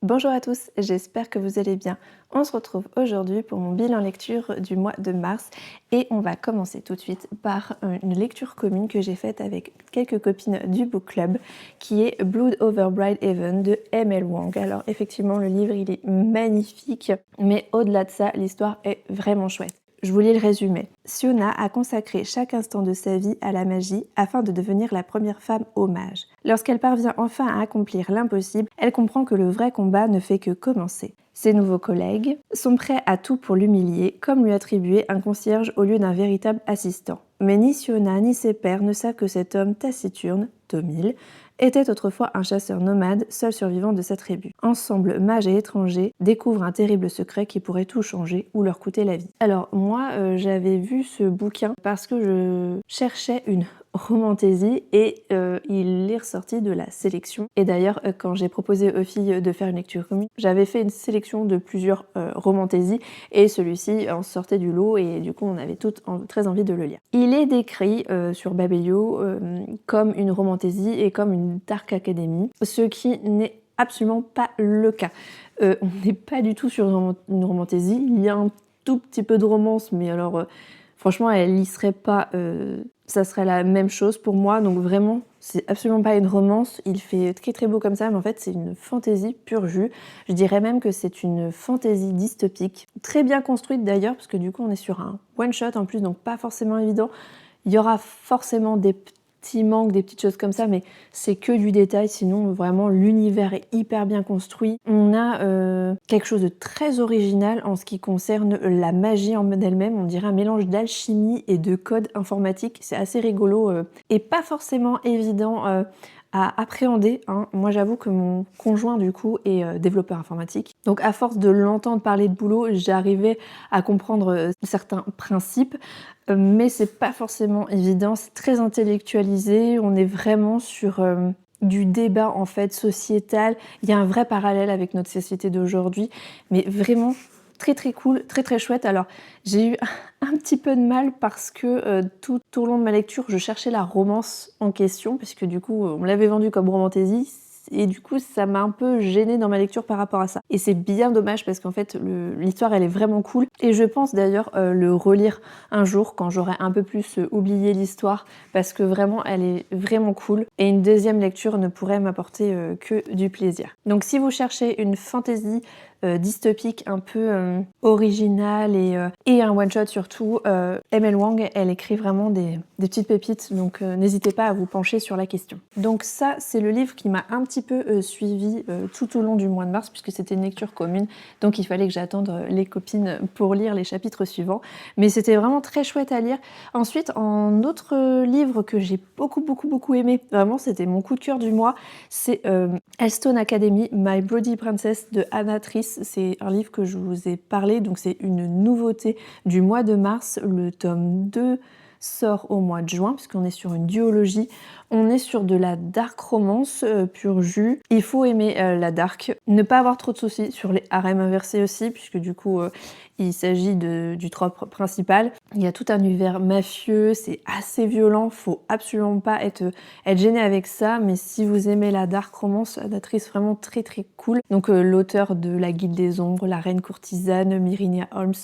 Bonjour à tous, j'espère que vous allez bien. On se retrouve aujourd'hui pour mon bilan lecture du mois de mars et on va commencer tout de suite par une lecture commune que j'ai faite avec quelques copines du book club qui est Blood Over Bridhaven de M.L. Wang. Alors effectivement le livre il est magnifique mais au-delà de ça l'histoire est vraiment chouette. Je vous lis le résumé. Siona a consacré chaque instant de sa vie à la magie afin de devenir la première femme au mage. Lorsqu'elle parvient enfin à accomplir l'impossible, elle comprend que le vrai combat ne fait que commencer. Ses nouveaux collègues sont prêts à tout pour l'humilier, comme lui attribuer un concierge au lieu d'un véritable assistant. Mais ni Siona ni ses pairs ne savent que cet homme taciturne, Tomil, était autrefois un chasseur nomade, seul survivant de sa tribu. Ensemble, mages et étrangers découvrent un terrible secret qui pourrait tout changer ou leur coûter la vie. Alors moi, j'avais vu ce bouquin parce que je cherchais une romantaisie et il est ressorti de la sélection. Et d'ailleurs, quand j'ai proposé aux filles de faire une lecture commune, j'avais fait une sélection de plusieurs romantaisies et celui-ci en sortait du lot et du coup on avait toutes très envie de le lire. Il est décrit sur Babelio comme une romantaisie et comme une dark academy, ce qui n'est absolument pas le cas. On n'est pas du tout sur une romantaisie, il y a un tout petit peu de romance, mais alors franchement elle n'y serait pas, ça serait la même chose pour moi, donc vraiment c'est absolument pas une romance, il fait très très beau comme ça, mais en fait c'est une fantaisie pur jus. Je dirais même que c'est une fantaisie dystopique, très bien construite d'ailleurs, parce que du coup on est sur un one shot en plus, donc pas forcément évident. Il y aura forcément des petits manques, des petites choses comme ça, mais c'est que du détail, sinon vraiment l'univers est hyper bien construit. On a quelque chose de très original en ce qui concerne la magie en elle-même, on dirait un mélange d'alchimie et de code informatique, c'est assez rigolo et pas forcément évident à appréhender. Moi j'avoue que mon conjoint du coup est développeur informatique, donc à force de l'entendre parler de boulot, j'arrivais à comprendre certains principes, mais c'est pas forcément évident, c'est très intellectualisé, on est vraiment sur du débat en fait sociétal, il y a un vrai parallèle avec notre société d'aujourd'hui, mais vraiment très très cool, très très chouette. Alors j'ai eu un petit peu de mal parce que tout au long de ma lecture je cherchais la romance en question, puisque du coup on me l'avait vendu comme romantaisie, et du coup ça m'a un peu gênée dans ma lecture par rapport à ça. Et c'est bien dommage parce qu'en fait l'histoire elle est vraiment cool, et je pense d'ailleurs le relire un jour quand j'aurai un peu plus oublié l'histoire, parce que vraiment elle est vraiment cool, et une deuxième lecture ne pourrait m'apporter que du plaisir. Donc si vous cherchez une fantaisie dystopique un peu originale et un one shot surtout, M.L. Wang elle écrit vraiment des petites pépites, donc n'hésitez pas à vous pencher sur la question. Donc ça c'est le livre qui m'a un petit peu suivi tout au long du mois de mars, puisque c'était une lecture commune, donc il fallait que j'attende les copines pour lire les chapitres suivants, mais c'était vraiment très chouette à lire. Ensuite, en autre livre que j'ai beaucoup aimé, vraiment c'était mon coup de cœur du mois, c'est Elstone Academy, My Bloody Princess de Anna Triss. C'est un livre que je vous ai parlé, donc c'est une nouveauté du mois de mars. Le tome 2 sort au mois de juin, puisqu'on est sur une duologie. On est sur de la dark romance pur jus. Il faut aimer la dark. Ne pas avoir trop de soucis sur les harems inversés aussi, puisque du coup il s'agit du trope principal. Il y a tout un univers mafieux, c'est assez violent, faut absolument pas être gêné avec ça, mais si vous aimez la dark romance, Anna Triss vraiment très très cool. Donc l'auteur de La Guilde des Ombres, La Reine Courtisane, Myrinia Holmes,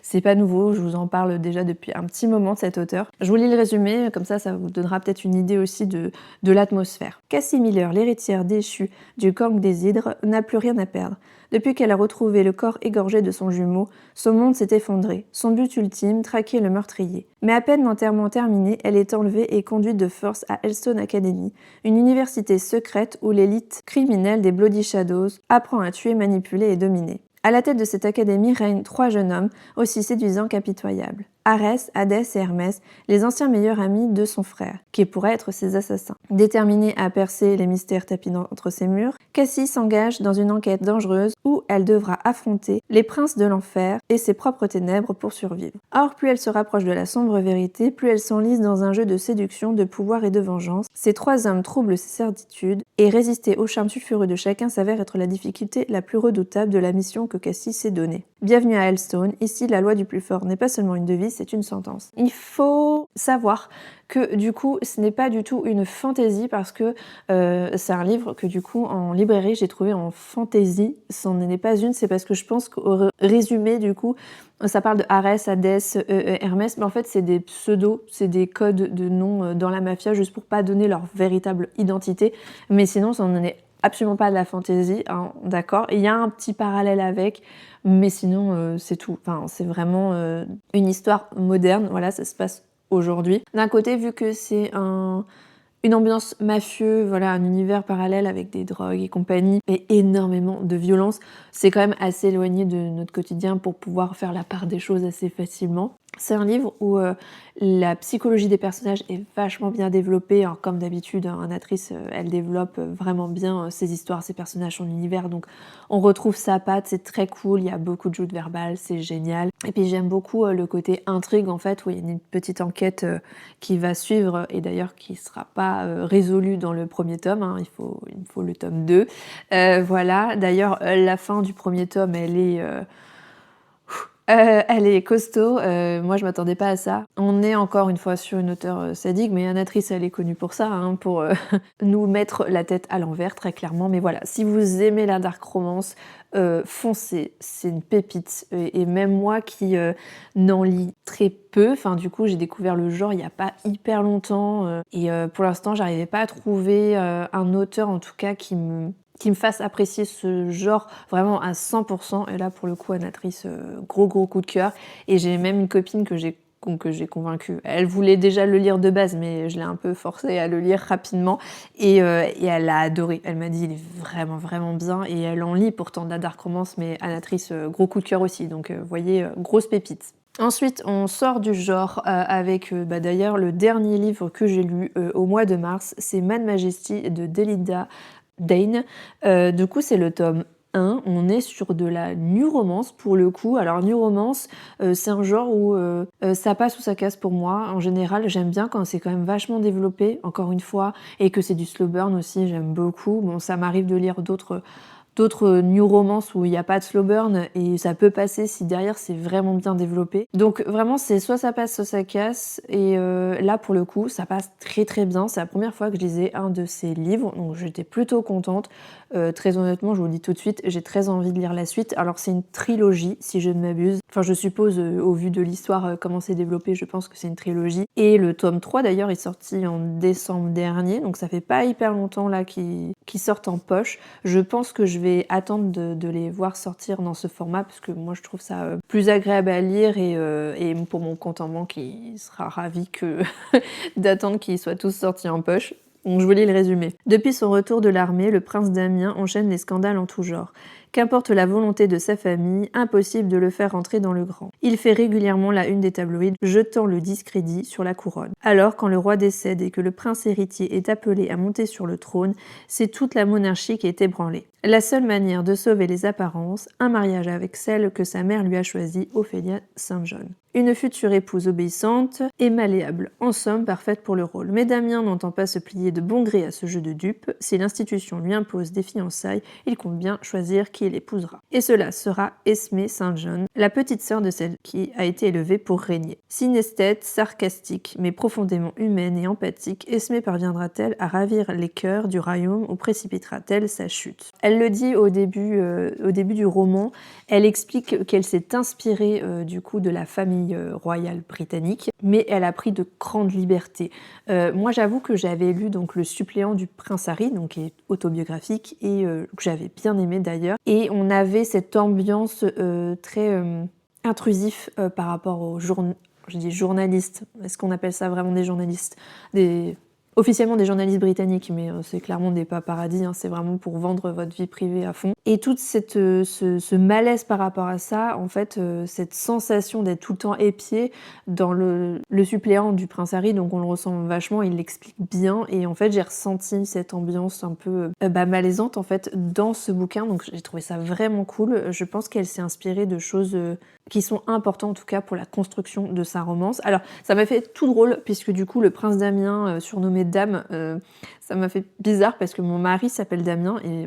c'est pas nouveau, je vous en parle déjà depuis un petit moment de cet auteur. Je vous lis le résumé, comme ça vous donnera peut-être une idée aussi de l'atmosphère. Cassie Miller, l'héritière déchue du gang des Hydres, n'a plus rien à perdre. Depuis qu'elle a retrouvé le corps égorgé de son jumeau, son monde s'est effondré. Son but ultime, traquer le meurtrier. Mais à peine l'enterrement terminé, elle est enlevée et conduite de force à Elstone Academy, une université secrète où l'élite criminelle des Bloody Shadows apprend à tuer, manipuler et dominer. À la tête de cette académie règnent 3 jeunes hommes, aussi séduisants qu'impitoyables. Arès, Hadès et Hermès, les anciens meilleurs amis de son frère, qui pourrait être ses assassins. Déterminée à percer les mystères tapis entre ses murs, Cassie s'engage dans une enquête dangereuse où elle devra affronter les princes de l'enfer et ses propres ténèbres pour survivre. Or, plus elle se rapproche de la sombre vérité, plus elle s'enlise dans un jeu de séduction, de pouvoir et de vengeance. Ces 3 hommes troublent ses certitudes, et résister au charme sulfureux de chacun s'avère être la difficulté la plus redoutable de la mission que Cassie s'est donnée. Bienvenue à Elstone, ici la loi du plus fort n'est pas seulement une devise, c'est une sentence. Il faut savoir que du coup ce n'est pas du tout une fantaisie parce que c'est un livre que du coup en librairie j'ai trouvé en fantaisie, c'en n'est pas une, c'est parce que je pense qu'au résumé du coup ça parle de Arès, Hadès, Hermès, mais en fait c'est des pseudos, c'est des codes de noms dans la mafia juste pour pas donner leur véritable identité, mais sinon ça n'en est absolument pas de la fantaisie, hein, d'accord. Il y a un petit parallèle avec, mais sinon c'est tout. Enfin, c'est vraiment une histoire moderne, voilà, ça se passe aujourd'hui. D'un côté, vu que c'est une ambiance mafieux, voilà, un univers parallèle avec des drogues et compagnie, et énormément de violence, c'est quand même assez éloigné de notre quotidien pour pouvoir faire la part des choses assez facilement. C'est un livre où la psychologie des personnages est vachement bien développée. Alors, comme d'habitude, hein, Anatrice, elle développe vraiment bien ses histoires, ses personnages, son univers. Donc, on retrouve sa patte, c'est très cool. Il y a beaucoup de joutes verbales, c'est génial. Et puis, j'aime beaucoup le côté intrigue, en fait, où il y a une petite enquête qui va suivre, et d'ailleurs qui ne sera pas résolue dans le premier tome. Hein, il faut le tome 2. Voilà. D'ailleurs, la fin du premier tome, elle est costaud, moi je m'attendais pas à ça. On est encore une fois sur une auteure sadique, mais Anatrice elle est connue pour ça, hein, pour nous mettre la tête à l'envers très clairement. Mais voilà, si vous aimez la dark romance, foncez, c'est une pépite. Et même moi qui n'en lis très peu, enfin du coup j'ai découvert le genre il y a pas hyper longtemps, et pour l'instant j'arrivais pas à trouver un auteur en tout cas qui me fasse apprécier ce genre vraiment à 100%. Et là, pour le coup, Anatrice, gros coup de cœur. Et j'ai même une copine que j'ai convaincue. Elle voulait déjà le lire de base, mais je l'ai un peu forcée à le lire rapidement. Et elle a adoré. Elle m'a dit, il est vraiment bien. Et elle en lit pourtant de la dark romance, mais Anatrice, gros coup de cœur aussi. Donc, vous voyez, grosse pépite. Ensuite, on sort du genre avec d'ailleurs le dernier livre que j'ai lu au mois de mars, c'est Mad Majesty de Delinda Dane. Du coup, c'est le tome 1. On est sur de la new romance pour le coup. Alors, new romance, c'est un genre où ça passe ou ça casse pour moi. En général, j'aime bien quand c'est quand même vachement développé, encore une fois, et que c'est du slow burn aussi, j'aime beaucoup. Bon, ça m'arrive de lire d'autres new romances où il n'y a pas de slow burn et ça peut passer si derrière c'est vraiment bien développé. Donc vraiment c'est soit ça passe soit ça casse, et là pour le coup ça passe très bien. C'est la première fois que je lisais un de ces livres, donc j'étais plutôt contente. Très honnêtement, je vous le dis tout de suite, j'ai très envie de lire la suite. Alors c'est une trilogie si je ne m'abuse. Enfin je suppose au vu de l'histoire comment c'est développé, je pense que c'est une trilogie. Et le tome 3 d'ailleurs est sorti en décembre dernier, donc ça fait pas hyper longtemps là qu'ils sortent en poche. Je pense que je vais attendre de les voir sortir dans ce format parce que moi je trouve ça plus agréable à lire, et pour mon compte en banque il sera ravi que d'attendre qu'ils soient tous sortis en poche. Donc je vous lis le résumé. Depuis son retour de l'armée, le prince Damien enchaîne les scandales en tout genre. Qu'importe la volonté de sa famille, impossible de le faire entrer dans le grand. Il fait régulièrement la une des tabloïds, jetant le discrédit sur la couronne. Alors, quand le roi décède et que le prince héritier est appelé à monter sur le trône, c'est toute la monarchie qui est ébranlée. La seule manière de sauver les apparences, un mariage avec celle que sa mère lui a choisie, Ophélia Saint-John. Une future épouse obéissante et malléable, en somme parfaite pour le rôle. Mais Damien n'entend pas se plier de bon gré à ce jeu de dupe. Si l'institution lui impose des fiançailles, il compte bien choisir qui l'épousera. Et cela sera Esmée Saint-John, la petite sœur de celle qui a été élevée pour régner. Synesthète, sarcastique, mais profondément humaine et empathique, Esmée parviendra-t-elle à ravir les cœurs du royaume ou précipitera-t-elle sa chute? Elle le dit au début du roman, elle explique qu'elle s'est inspirée du coup de la famille royale britannique, mais elle a pris de grandes libertés. Moi j'avoue que j'avais lu donc Le suppléant du prince Harry, donc qui est autobiographique, et que j'avais bien aimé d'ailleurs, et on avait cette ambiance très intrusif par rapport aux je dis journalistes, est-ce qu'on appelle ça vraiment des journalistes, officiellement des journalistes britanniques, mais c'est clairement des paparazzis, hein, c'est vraiment pour vendre votre vie privée à fond. Et tout ce malaise par rapport à ça, en fait, cette sensation d'être tout le temps épié dans le suppléant du prince Harry, donc on le ressent vachement, il l'explique bien, et en fait j'ai ressenti cette ambiance un peu malaisante en fait dans ce bouquin, donc j'ai trouvé ça vraiment cool. Je pense qu'elle s'est inspirée de choses qui sont importantes en tout cas pour la construction de sa romance. Alors ça m'a fait tout drôle puisque du coup le prince Damien, surnommé Dame, ça m'a fait bizarre parce que mon mari s'appelle Damien et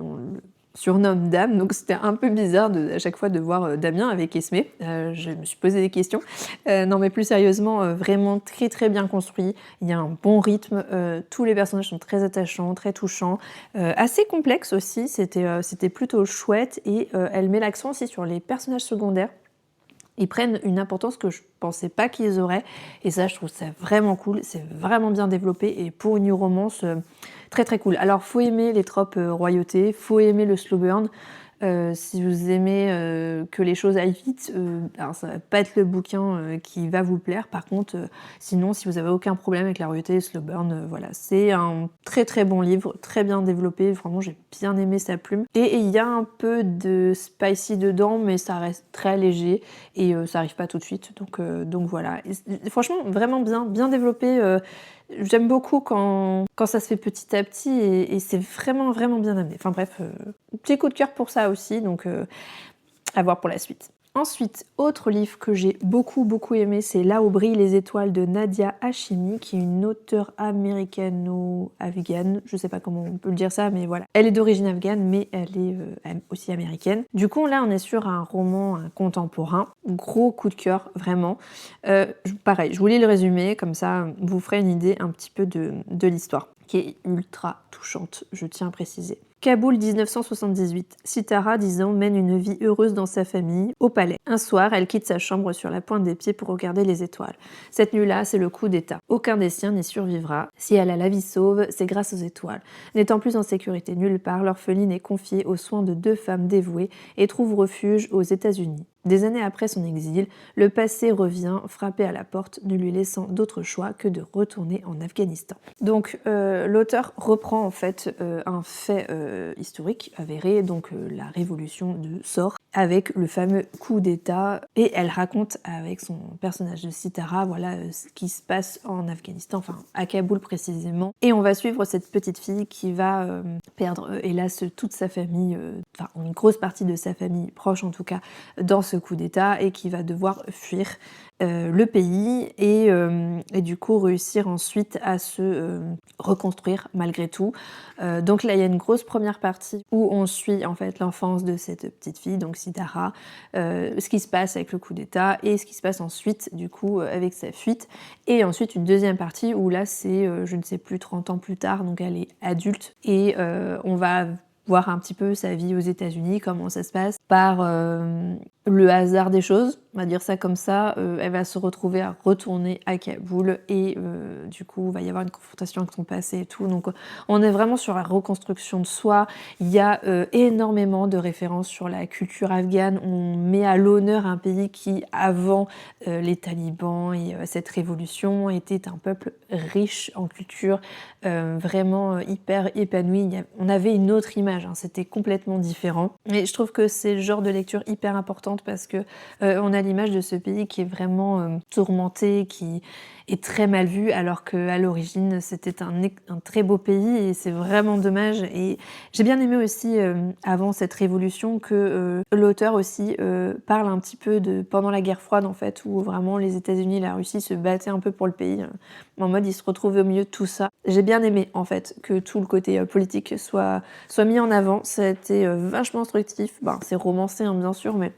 surnomme Dame, donc c'était un peu bizarre à chaque fois de voir Damien avec Esmé. Je me suis posé des questions. Non mais plus sérieusement, vraiment très très bien construit. Il y a un bon rythme, tous les personnages sont très attachants, très touchants, assez complexes aussi, c'était plutôt chouette et elle met l'accent aussi sur les personnages secondaires. Ils prennent une importance que je pensais pas qu'ils auraient et ça je trouve ça vraiment cool, c'est vraiment bien développé et pour une romance très très cool. Alors faut aimer les tropes royauté, faut aimer le slow burn. Si vous aimez que les choses aillent vite, alors ça va pas être le bouquin qui va vous plaire. Par contre, sinon, si vous avez aucun problème avec la royauté et le slow burn, voilà, c'est un très très bon livre, très bien développé. Vraiment, j'ai bien aimé sa plume. Et il y a un peu de spicy dedans, mais ça reste très léger et ça arrive pas tout de suite. Donc voilà. Et franchement, vraiment bien développé. J'aime beaucoup quand ça se fait petit à petit et c'est vraiment bien amené. Enfin bref, petit coup de cœur pour ça aussi, donc à voir pour la suite. Ensuite, autre livre que j'ai beaucoup aimé, c'est Là où brillent les étoiles de Nadia Hashimi, qui est une auteure américano-afghane. Je sais pas comment on peut le dire ça, mais voilà. Elle est d'origine afghane, mais elle est aussi américaine. Du coup, là, on est sur un roman contemporain. Gros coup de cœur, vraiment. Pareil, je vous lis le résumé, comme ça, vous ferez une idée un petit peu de l'histoire, qui est ultra touchante, je tiens à préciser. Kaboul 1978. Sitara, 10 ans, mène une vie heureuse dans sa famille, au palais. Un soir, elle quitte sa chambre sur la pointe des pieds pour regarder les étoiles. Cette nuit-là, c'est le coup d'État. Aucun des siens n'y survivra. Si elle a la vie sauve, c'est grâce aux étoiles. N'étant plus en sécurité nulle part, l'orpheline est confiée aux soins de 2 femmes dévouées et trouve refuge aux États-Unis. Des années après son exil, le passé revient frapper à la porte, ne lui laissant d'autre choix que de retourner en Afghanistan. Donc l'auteur reprend en fait un fait historique avéré, donc la révolution de Sor, avec le fameux coup d'État, et elle raconte avec son personnage de Sitara, voilà ce qui se passe en Afghanistan, enfin à Kaboul précisément. Et on va suivre cette petite fille qui va perdre hélas toute sa famille, enfin une grosse partie de sa famille, proche en tout cas, dans ce coup d'État et qui va devoir fuir le pays et du coup réussir ensuite à se reconstruire malgré tout. Donc là il y a une grosse première partie où on suit en fait l'enfance de cette petite fille, donc Sitara, ce qui se passe avec le coup d'État et ce qui se passe ensuite du coup avec sa fuite. Et ensuite une deuxième partie où là c'est je ne sais plus 30 ans plus tard, donc elle est adulte et on va voir un petit peu sa vie aux États-Unis, comment ça se passe, par le hasard des choses, on va dire ça comme ça, elle va se retrouver à retourner à Kaboul et du coup il va y avoir une confrontation avec son passé et tout, donc on est vraiment sur la reconstruction de soi. Il y a énormément de références sur la culture afghane, on met à l'honneur un pays qui avant les talibans et cette révolution était un peuple riche en culture, vraiment hyper épanoui. On avait une autre image, hein, c'était complètement différent. Et je trouve que c'est le genre de lecture hyper importante parce que on a l'image de ce pays qui est vraiment tourmenté, qui est très mal vu, alors qu'à l'origine c'était un très beau pays et c'est vraiment dommage. Et j'ai bien aimé aussi avant cette révolution que l'auteur aussi parle un petit peu de pendant la guerre froide en fait, où vraiment les États-Unis et la Russie se battaient un peu pour le pays, en mode ils se retrouvent au milieu de tout ça. J'ai bien aimé en fait que tout le côté politique soit mis en avant, ça a été vachement instructif, c'est romancé hein, bien sûr, mais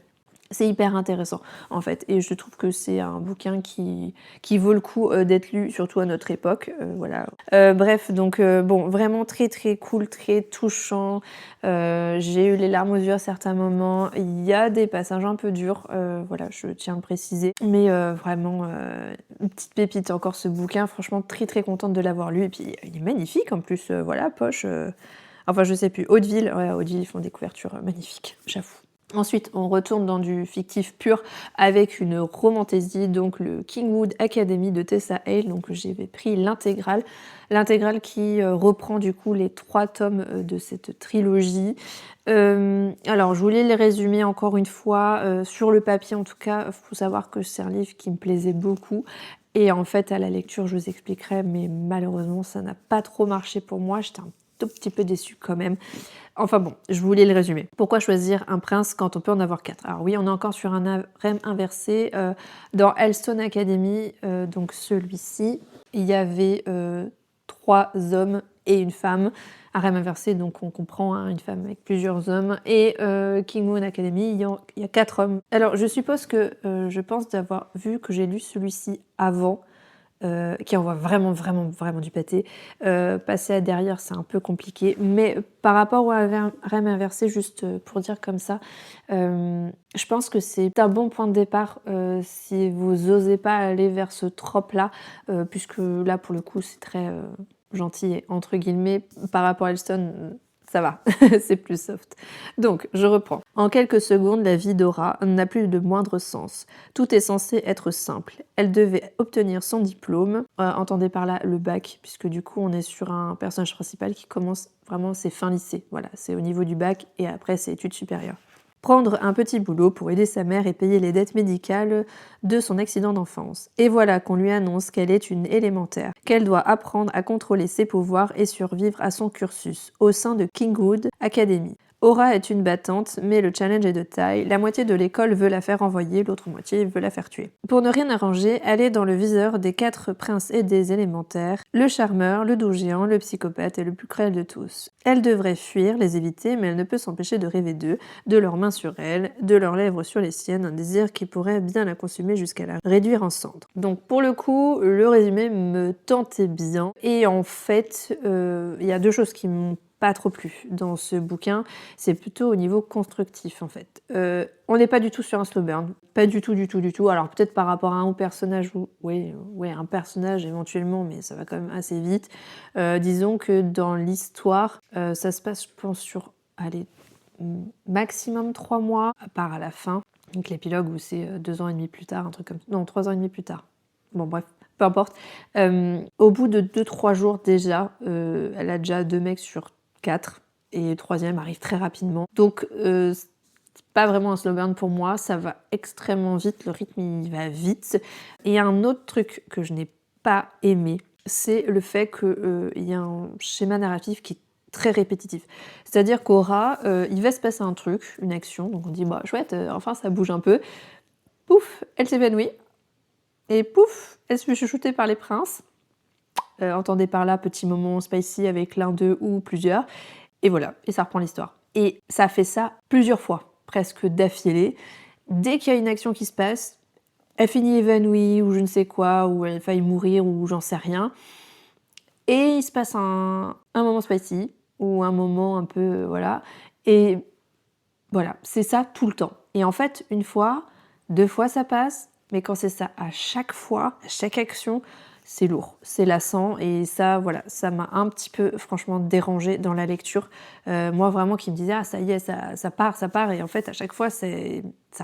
c'est hyper intéressant en fait, et je trouve que c'est un bouquin qui vaut le coup d'être lu, surtout à notre époque, voilà. Bref, donc bon, vraiment très cool, très touchant, j'ai eu les larmes aux yeux à certains moments, il y a des passages un peu durs, voilà, je tiens à le préciser, mais vraiment une petite pépite encore ce bouquin, franchement très contente de l'avoir lu, et puis il est magnifique en plus, voilà, poche, enfin je sais plus, Hauteville, ouais, Hauteville ils font des couvertures magnifiques, j'avoue. Ensuite, on retourne dans du fictif pur avec une romantaisie, donc le Kingwood Academy de Tessa Hale. Donc j'ai pris l'intégrale qui reprend du coup les 3 tomes de cette trilogie. Alors je voulais les résumer encore une fois, sur le papier en tout cas, il faut savoir que c'est un livre qui me plaisait beaucoup. Et en fait, à la lecture, je vous expliquerai, mais malheureusement, ça n'a pas trop marché pour moi. J'étais un tout petit peu déçue quand même. Enfin bon, je voulais le résumer. Pourquoi choisir un prince quand on peut en avoir 4? Alors oui, on est encore sur un harem inversé. Dans Hellstone Academy, donc celui-ci, il y avait 3 hommes et une femme. Harem inversé, donc on comprend, hein, une femme avec plusieurs hommes. Et King Moon Academy, il y a 4 hommes. Alors je suppose que, je pense d'avoir vu que j'ai lu celui-ci avant, qui envoie vraiment du pâté. Passer à derrière, c'est un peu compliqué. Mais par rapport au harem inversé, juste pour dire comme ça, je pense que c'est un bon point de départ si vous osez pas aller vers ce trope-là, puisque là, pour le coup, c'est très gentil et entre guillemets. Par rapport à Elstone, ça va, c'est plus soft. Donc, je reprends. En quelques secondes, la vie d'Aura n'a plus de moindre sens. Tout est censé être simple. Elle devait obtenir son diplôme, entendez par là le bac, puisque du coup on est sur un personnage principal qui commence vraiment ses fins lycée. Voilà, c'est au niveau du bac et après c'est études supérieures. Prendre un petit boulot pour aider sa mère et payer les dettes médicales de son accident d'enfance. Et voilà qu'on lui annonce qu'elle est une élémentaire, qu'elle doit apprendre à contrôler ses pouvoirs et survivre à son cursus au sein de Kingwood Academy. Aura est une battante, mais le challenge est de taille. La moitié de l'école veut la faire envoyer, l'autre moitié veut la faire tuer. Pour ne rien arranger, elle est dans le viseur des 4 princes et des élémentaires, le charmeur, le doux géant, le psychopathe et le plus cruel de tous. Elle devrait fuir, les éviter, mais elle ne peut s'empêcher de rêver d'eux, de leurs mains sur elle, de leurs lèvres sur les siennes, un désir qui pourrait bien la consumer jusqu'à la réduire en cendres. Donc pour le coup, le résumé me tentait bien, et en fait, il y a 2 choses qui m'ont pas trop plu dans ce bouquin, c'est plutôt au niveau constructif en fait. On n'est pas du tout sur un slow burn, pas du tout. Alors peut-être par rapport à un personnage, oui, un personnage éventuellement, mais ça va quand même assez vite. Disons que dans l'histoire, ça se passe, je pense, sur, allez, maximum 3 mois, à part à la fin. Donc l'épilogue où c'est 2 ans et demi plus tard, un truc comme ça. Non, 3 ans et demi plus tard. Bon bref, peu importe. Au bout de 2-3 jours déjà, elle a déjà 2 mecs sur 4 et le 3e arrive très rapidement. Donc c'est pas vraiment un slow burn pour moi, ça va extrêmement vite, le rythme il va vite. Et il y a un autre truc que je n'ai pas aimé, c'est le fait qu'il y a un schéma narratif qui est très répétitif. C'est-à-dire qu'Aura, il va se passer un truc, une action, donc on dit bah chouette, enfin ça bouge un peu. Pouf, elle s'évanouit. Et pouf, elle se fait chouchouter par les princes. Entendez par là petit moment spicy avec l'un d'eux ou plusieurs. Et voilà, et ça reprend l'histoire. Et ça fait ça plusieurs fois, presque d'affilée. Dès qu'il y a une action qui se passe, elle finit évanouie ou je ne sais quoi, ou elle faillit mourir ou j'en sais rien. Et il se passe un moment spicy ou un moment un peu... voilà. Et voilà, c'est ça tout le temps. Et en fait, 1 fois, 2 fois ça passe, mais quand c'est ça à chaque fois, à chaque action, c'est lourd, c'est lassant et ça, voilà, ça m'a un petit peu franchement dérangée dans la lecture. Moi vraiment qui me disais ah ça y est, ça part et en fait à chaque fois ça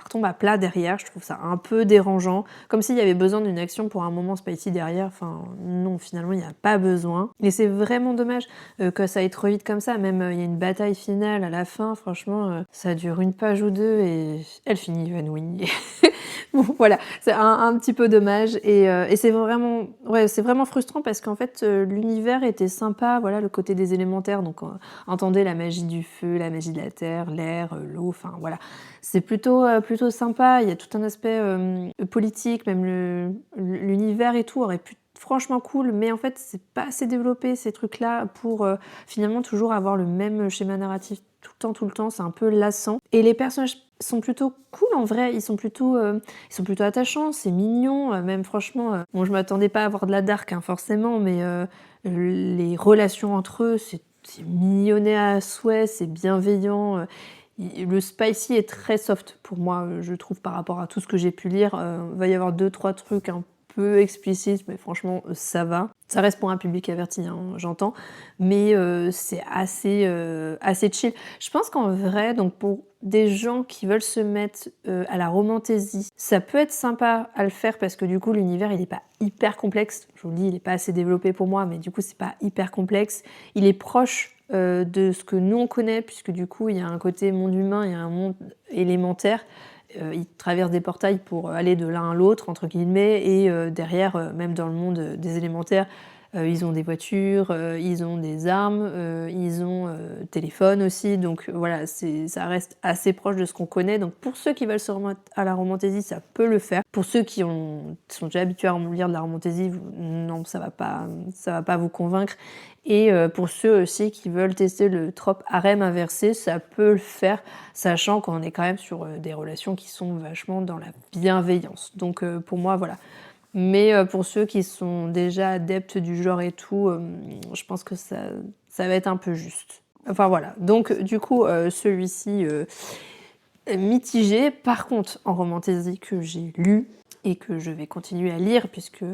retombe à plat derrière. Je trouve ça un peu dérangeant, comme s'il y avait besoin d'une action pour un moment spicy derrière. Enfin non, finalement il n'y a pas besoin. Et c'est vraiment dommage que ça aille trop vite comme ça. Même il y a une bataille finale à la fin, franchement ça dure 1 page ou 2 et elle finit évanouie. Bon, voilà, c'est un petit peu dommage et c'est vraiment frustrant parce qu'en fait l'univers était sympa, voilà, le côté des élémentaires, donc entendez la magie du feu, la magie de la terre, l'air, l'eau, enfin voilà, c'est plutôt sympa. Il y a tout un aspect politique, même l'univers et tout aurait pu franchement cool, mais en fait c'est pas assez développé ces trucs-là pour finalement toujours avoir le même schéma narratif tout le temps, c'est un peu lassant. Et les personnages sont plutôt cool en vrai, ils sont plutôt attachants, c'est mignon, même franchement, bon je m'attendais pas à avoir de la dark hein, forcément, mais les relations entre eux, c'est mignonné à souhait, c'est bienveillant. Le spicy est très soft pour moi, je trouve, par rapport à tout ce que j'ai pu lire. Il va y avoir 2-3 trucs un peu explicites, mais franchement, ça va. Ça reste pour un public averti, hein, j'entends, mais c'est assez chill. Je pense qu'en vrai, donc pour des gens qui veulent se mettre à la romantaisie, ça peut être sympa à le faire parce que du coup, l'univers, il n'est pas hyper complexe. Je vous le dis, il n'est pas assez développé pour moi, mais du coup, c'est pas hyper complexe. Il est proche de ce que nous on connaît, puisque du coup il y a un côté monde humain, il y a un monde élémentaire. Ils traversent des portails pour aller de l'un à l'autre, entre guillemets, et derrière, même dans le monde des élémentaires, Ils ont des voitures, ils ont des armes, ils ont téléphone aussi, donc voilà, ça reste assez proche de ce qu'on connaît. Donc pour ceux qui veulent se remettre à la romantasy, ça peut le faire. Pour ceux qui sont déjà habitués à lire de la romantasy, non, ça va pas vous convaincre. Et pour ceux aussi qui veulent tester le trope harem inversé, ça peut le faire, sachant qu'on est quand même sur des relations qui sont vachement dans la bienveillance. Donc pour moi, voilà. Mais pour ceux qui sont déjà adeptes du genre et tout, je pense que ça va être un peu juste. Enfin voilà, donc du coup, celui-ci, mitigé. Par contre, en romantasy que j'ai lu et que je vais continuer à lire puisque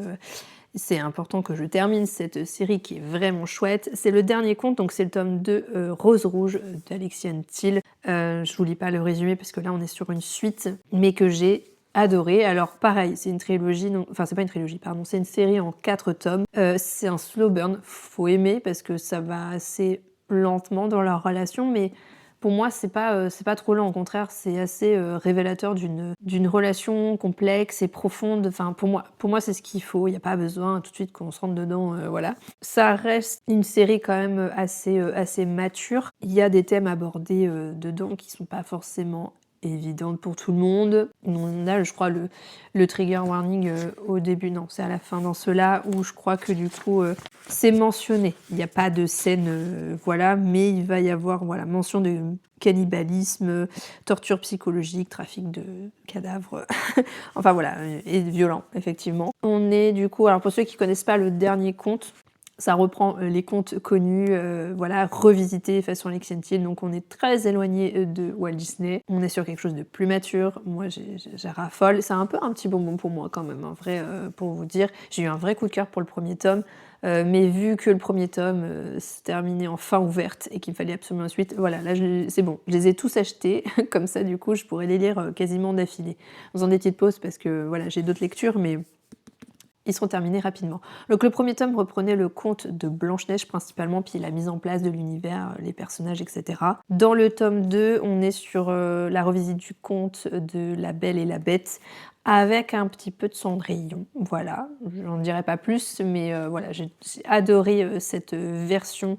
c'est important que je termine cette série qui est vraiment chouette. C'est le dernier conte, donc c'est le tome 2, Rose Rouge d'Alexiane Thiel. Je vous lis pas le résumé parce que là on est sur une suite, mais que j'ai adoré. Alors pareil, c'est une trilogie, enfin c'est pas une trilogie, pardon, c'est une série en 4 tomes. C'est un slow burn, faut aimer parce que ça va assez lentement dans leur relation, mais pour moi, c'est pas trop lent, au contraire, c'est assez révélateur d'une relation complexe et profonde. Enfin, pour moi c'est ce qu'il faut, il n'y a pas besoin tout de suite qu'on se rentre dedans, voilà. Ça reste une série quand même assez mature. Il y a des thèmes abordés dedans qui sont pas forcément évidentes pour tout le monde. On a, je crois, le trigger warning au début, non, c'est à la fin dans ceux-là où je crois que du coup c'est mentionné. Il n'y a pas de scène, voilà, mais il va y avoir mention de cannibalisme, torture psychologique, trafic de cadavres, enfin voilà, et violent, effectivement. On est du coup, alors pour ceux qui connaissent pas le dernier conte, ça reprend les contes connus, voilà, revisités façon Alexiane Thiel, donc on est très éloigné de Walt Disney. On est sur quelque chose de plus mature. Moi, j'ai raffole. C'est un peu un petit bonbon pour moi quand même, en vrai, pour vous dire. J'ai eu un vrai coup de cœur pour le premier tome, mais vu que le premier tome se terminait en fin ouverte et qu'il fallait absolument une suite, voilà, là c'est bon. Je les ai tous achetés, comme ça du coup je pourrais les lire quasiment d'affilée. En faisant des petites pauses parce que voilà, j'ai d'autres lectures, mais ils seront terminés rapidement. Donc le premier tome reprenait le conte de Blanche-Neige principalement, puis la mise en place de l'univers, les personnages, etc. Dans le tome 2, on est sur la revisite du conte de La Belle et la Bête, avec un petit peu de Cendrillon. Voilà, j'en dirai pas plus, mais voilà, j'ai adoré cette version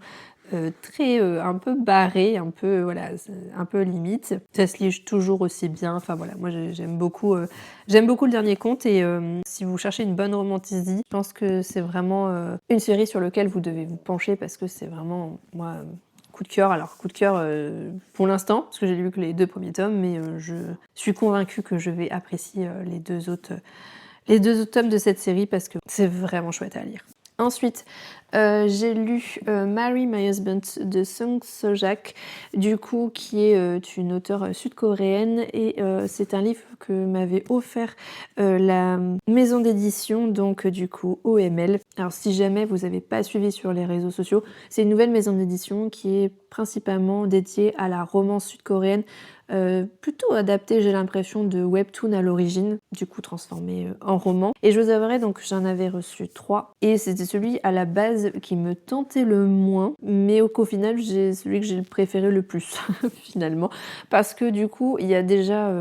très un peu barré, un peu voilà, un peu limite. Ça se lit toujours aussi bien. Enfin voilà, moi j'aime beaucoup le dernier conte et si vous cherchez une bonne romantasy, je pense que c'est vraiment une série sur laquelle vous devez vous pencher parce que c'est vraiment moi coup de cœur. Alors coup de cœur pour l'instant parce que j'ai lu que les 2 premiers tomes, mais je suis convaincue que je vais apprécier les deux autres tomes de cette série parce que c'est vraiment chouette à lire. Ensuite, j'ai lu Marry My Husband de Sung Sojak, du coup, qui est une auteure sud-coréenne et c'est un livre que m'avait offert la maison d'édition, donc du coup OML. Alors si jamais vous n'avez pas suivi sur les réseaux sociaux, c'est une nouvelle maison d'édition qui est principalement dédiée à la romance sud-coréenne, plutôt adaptée, j'ai l'impression, de webtoon à l'origine, du coup transformé en roman. Et je vous avouerai, donc j'en avais reçu 3, et c'était celui à la base qui me tentait le moins, mais au final, j'ai celui que j'ai préféré le plus, finalement, parce que du coup, il y a déjà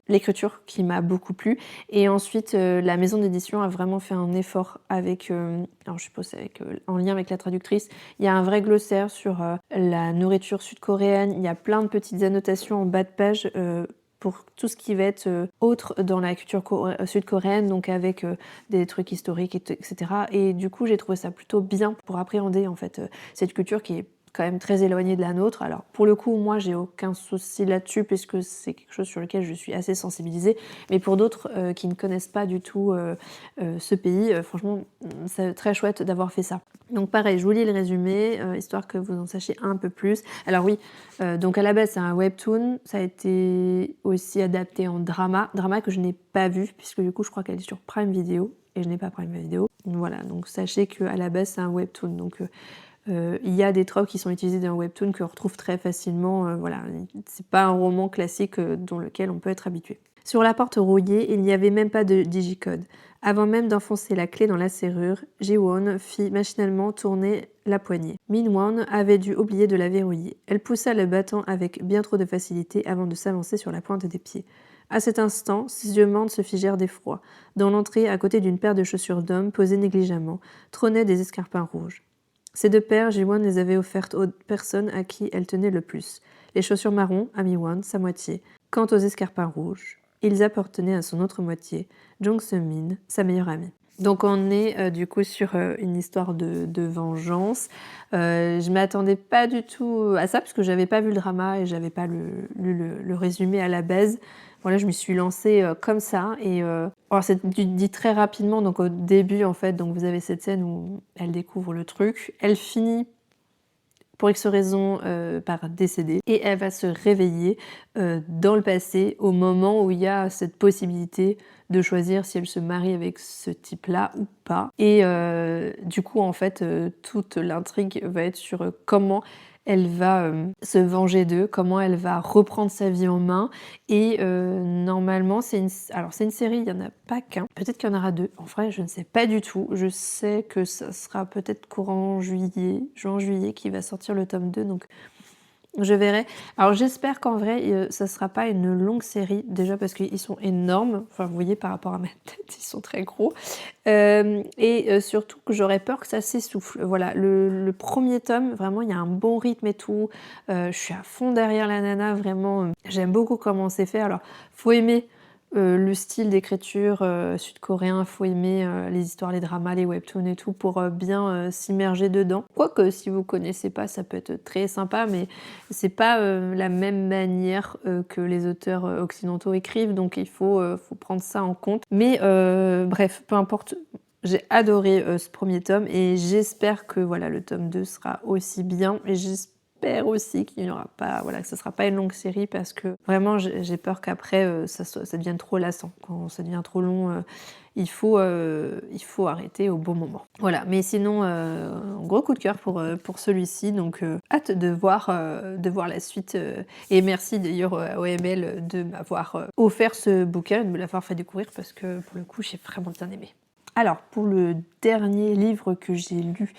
l'écriture qui m'a beaucoup plu, et ensuite, la maison d'édition a vraiment fait un effort avec, alors je suppose en lien avec la traductrice, il y a un vrai glossaire sur la nourriture sud-coréenne, il y a plein de petites annotations en bas de page pour tout ce qui va être autre dans la culture sud-coréenne, donc avec des trucs historiques, etc. Et du coup, j'ai trouvé ça plutôt bien pour appréhender en fait cette culture qui est quand même très éloignée de la nôtre. Alors pour le coup, moi j'ai aucun souci là-dessus puisque c'est quelque chose sur lequel je suis assez sensibilisée, mais pour d'autres qui ne connaissent pas du tout ce pays, franchement c'est très chouette d'avoir fait ça. Donc pareil, je vous lis le résumé, histoire que vous en sachiez un peu plus. Alors oui, donc à la base c'est un webtoon, ça a été aussi adapté en drama que je n'ai pas vu, puisque du coup je crois qu'elle est sur Prime Video, et je n'ai pas Prime Video. Voilà, donc sachez qu'à la base c'est un webtoon, donc il y a des tropes qui sont utilisés dans un webtoon que l'on retrouve très facilement, voilà, c'est pas un roman classique dans lequel on peut être habitué. Sur la porte rouillée, il n'y avait même pas de digicode. Avant même d'enfoncer la clé dans la serrure, Ji-won fit machinalement tourner la poignée. Min-won avait dû oublier de la verrouiller. Elle poussa le battant avec bien trop de facilité avant de s'avancer sur la pointe des pieds. À cet instant, ses yeux mornes se figèrent d'effroi. Dans l'entrée, à côté d'une paire de chaussures d'homme posées négligemment, trônaient des escarpins rouges. Ces 2 paires, Ji-won les avait offertes aux personnes à qui elle tenait le plus. Les chaussures marron à Mi-won, sa moitié. Quant aux escarpins rouges, ils appartenaient à son autre moitié, Jong Se-min, sa meilleure amie. Donc on est du coup sur une histoire de vengeance. Je m'attendais pas du tout à ça parce que j'avais pas vu le drama et j'avais pas lu le résumé à la base. Voilà, je me suis lancée comme ça et alors c'est dit très rapidement. Donc au début en fait, donc vous avez cette scène où elle découvre le truc, elle finit pour X raison par décéder et elle va se réveiller dans le passé au moment où il y a cette possibilité de choisir si elle se marie avec ce type-là ou pas. Et du coup, en fait, toute l'intrigue va être sur comment elle va se venger d'eux, comment elle va reprendre sa vie en main. Et normalement, alors c'est une série, il n'y en a pas qu'un. Peut-être qu'il y en aura 2. En vrai, je ne sais pas du tout. Je sais que ça sera peut-être courant juillet, juin-juillet, qui va sortir le tome 2. Donc je verrai. Alors j'espère qu'en vrai, ça sera pas une longue série, déjà parce qu'ils sont énormes. Enfin, vous voyez, par rapport à ma tête, ils sont très gros. Et surtout que j'aurais peur que ça s'essouffle. Voilà, le premier tome, vraiment, il y a un bon rythme et tout. Je suis à fond derrière la nana, vraiment. J'aime beaucoup comment c'est fait. Alors, faut aimer le style d'écriture sud-coréen, faut aimer les histoires, les dramas, les webtoons et tout pour bien s'immerger dedans. Quoique, si vous connaissez pas, ça peut être très sympa, mais c'est pas la même manière que les auteurs occidentaux écrivent, donc il faut prendre ça en compte. Mais bref, peu importe. J'ai adoré ce premier tome et j'espère que voilà, le tome 2 sera aussi bien et j'espère aussi qu'il n'y aura pas, voilà, que ce sera pas une longue série parce que vraiment j'ai peur qu'après ça devienne trop lassant. Quand ça devient trop long, il faut arrêter au bon moment. Voilà, mais sinon, gros coup de cœur pour celui-ci, donc hâte de voir la suite. Et merci d'ailleurs à OML de m'avoir offert ce bouquin, de me l'avoir fait découvrir parce que pour le coup, j'ai vraiment bien aimé. Alors, pour le dernier livre que j'ai lu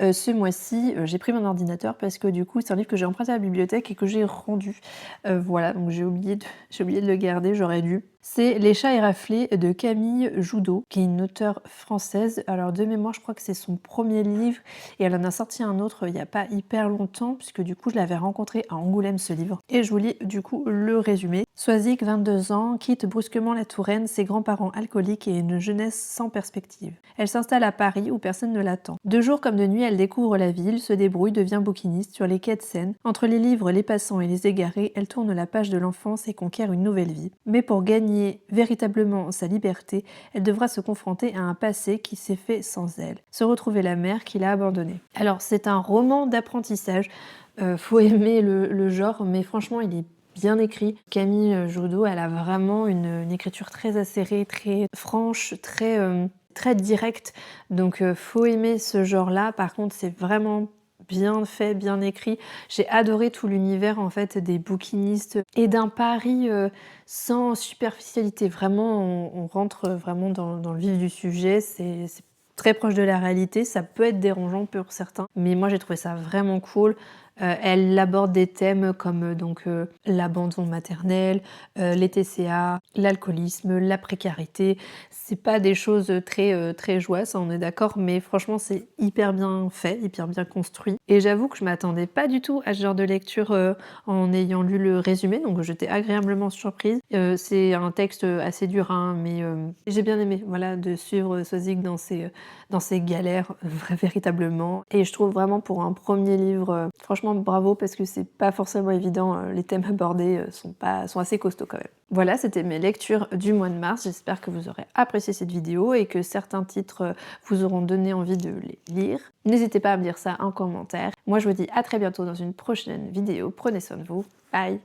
ce mois-ci, j'ai pris mon ordinateur parce que du coup, c'est un livre que j'ai emprunté à la bibliothèque et que j'ai rendu. Voilà, donc j'ai oublié de le garder, j'aurais dû. C'est Les chats éraflés de Camille Joudot, qui est une auteure française. Alors, de mémoire, je crois que c'est son premier livre et elle en a sorti un autre il n'y a pas hyper longtemps, puisque du coup, je l'avais rencontré à Angoulême, ce livre. Et je vous lis du coup le résumé. Soisic, 22 ans, quitte brusquement la Touraine, ses grands-parents alcooliques et une jeunesse sans perspective. Elle s'installe à Paris où personne ne l'attend. De jour comme de nuit, elle découvre la ville, se débrouille, devient bouquiniste sur les quais de Seine. Entre les livres, les passants et les égarés, elle tourne la page de l'enfance et conquiert une nouvelle vie. Mais pour gagner véritablement sa liberté, elle devra se confronter à un passé qui s'est fait sans elle. Se retrouver la mère qui l'a abandonnée. Alors, c'est un roman d'apprentissage. Faut aimer le genre, mais franchement, il est bien écrit. Camille Joudot, elle a vraiment une écriture très acérée, très franche, très directe. Donc, faut aimer ce genre-là. Par contre, c'est vraiment bien fait, bien écrit. J'ai adoré tout l'univers en fait des bouquinistes et d'un Paris sans superficialité. Vraiment, on rentre vraiment dans le vif du sujet. C'est très proche de la réalité. Ça peut être dérangeant pour certains, mais moi j'ai trouvé ça vraiment cool. Elle aborde des thèmes comme l'abandon maternel, les TCA, l'alcoolisme, la précarité. C'est pas des choses très joyeuses, on est d'accord, mais franchement c'est hyper bien fait, hyper bien construit. Et j'avoue que je m'attendais pas du tout à ce genre de lecture en ayant lu le résumé, donc j'étais agréablement surprise. C'est un texte assez dur, hein, mais j'ai bien aimé, voilà, de suivre Sozik dans ses galères, véritablement. Et je trouve vraiment pour un premier livre, franchement bravo parce que c'est pas forcément évident, les thèmes abordés sont assez costauds quand même. Voilà, c'était mes lectures du mois de mars, j'espère que vous aurez apprécié cette vidéo et que certains titres vous auront donné envie de les lire. N'hésitez pas à me dire ça en commentaire. Moi je vous dis à très bientôt dans une prochaine vidéo, prenez soin de vous, bye!